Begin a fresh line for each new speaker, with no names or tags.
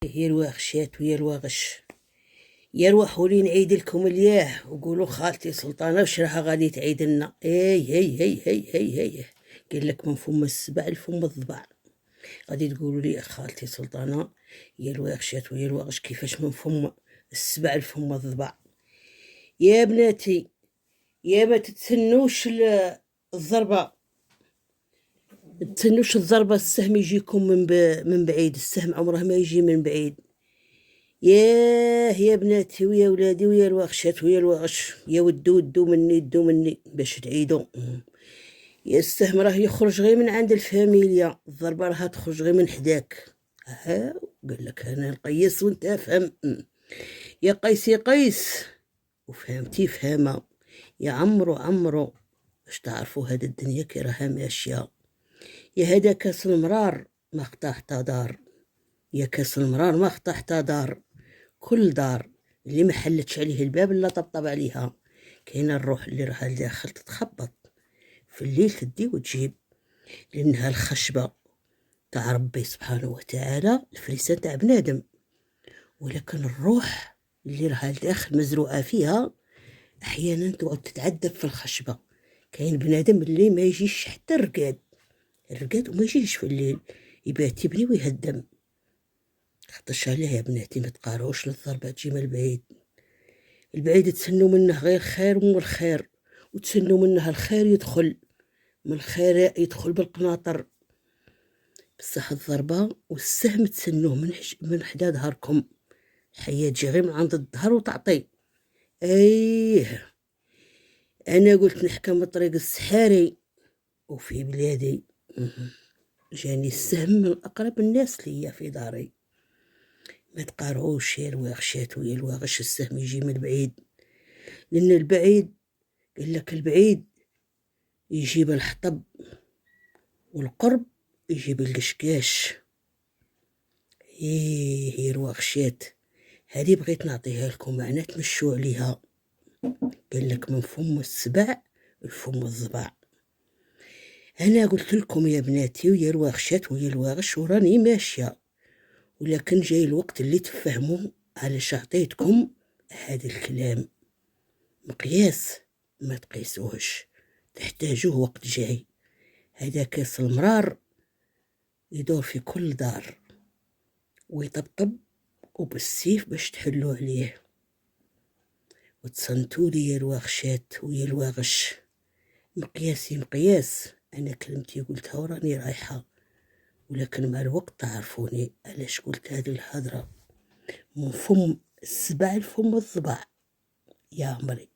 يا الواغشات ويا الواغش، يا روحوا لي نعيد لكم الياه وقولوا خالتي سلطانه وش راها غادي تعيد لنا. هي قال لك من فم السبع لفم الضبع. غادي تقولوا لي خالتي سلطانه يا الواغشات ويا الواغش كيفاش من فم السبع لفم الضبع؟ يا بناتي يا ما تتسنوش الضربه، تتسنوش الضربه، السهم يجيكم من بعيد، السهم عمره ما يجي من بعيد. يا بناتي ويا ولادي ويا الواغشات ويا الواغش، يا ودو مني باش تعيدوا. يا السهم راه يخرج غير من عند الفاميليا، الضربه راه تخرج غير من حداك. ها قال لك انا القيس وانت فهم. يا قيس يا قيس وفهمتي فهمه، يا عمرو باش تعرفوا هاد الدنيا كي راها ماشيه. يا هذا كاس المرار ما خطا حتى دار، يا كاس المرار ما خطا حتى دار. كل دار اللي ما حلتش عليه الباب الا طبطب عليها. كاينه الروح اللي راها لداخل تتخبط في الليل تدي وتجيب، لانها الخشبه تاع ربي سبحانه وتعالى، الفريسان تاع بنادم. ولكن الروح اللي راها لداخل مزروعه فيها احيانا تقعد تتعذب في الخشبه. كاين بنادم اللي ما يجيش حتى الرقاد وما يجيش في الليل، يبات يبني ويهدم. خطش عليه يا بناتي ما تقارعوش للضربه تجي من البعيد تسنوا منه غير خير ومن الخير، وتسنوا منه الخير يدخل من الخير يدخل بالقناطر. بصح الضربه والسهم تسنوه من حدا ظهركم، الحياه تجي غير من عند الظهر وتعطي. انا قلت نحكم بطريق السحاري وفي بلادي جاني السهم من اقرب الناس ليا في داري. ما تقارعوش يا الواغشات ويا الواغش، السهم يجي من البعيد، لان البعيد قال لك البعيد يجيب الحطب والقرب يجيب القشقاش. يا الواغشات هذه بغيت نعطيها لكم معناه تمشوا عليها. قال لك من فم السبع لفم الضبع. انا قلت لكم يا بناتي ويا الواغشات ويا الواغش وراني ماشيه، ولكن جاي الوقت اللي تفهموا علاش عطيتكم هذا الكلام. مقياس ما تقيسوهش، تحتاجوه وقت جاي. هذا كاس المرار يدور في كل دار ويطبطب وبالسيف باش تحلوا عليه. وتصنتوا لي يا الواغشات ويا الواغش، مقياسي مقياس. انا كلمتي قلتها وراني رايحه، ولكن مع الوقت تعرفوني علاش قلت هذه الهضره. من فم السبع لفم الضبع يا عمري.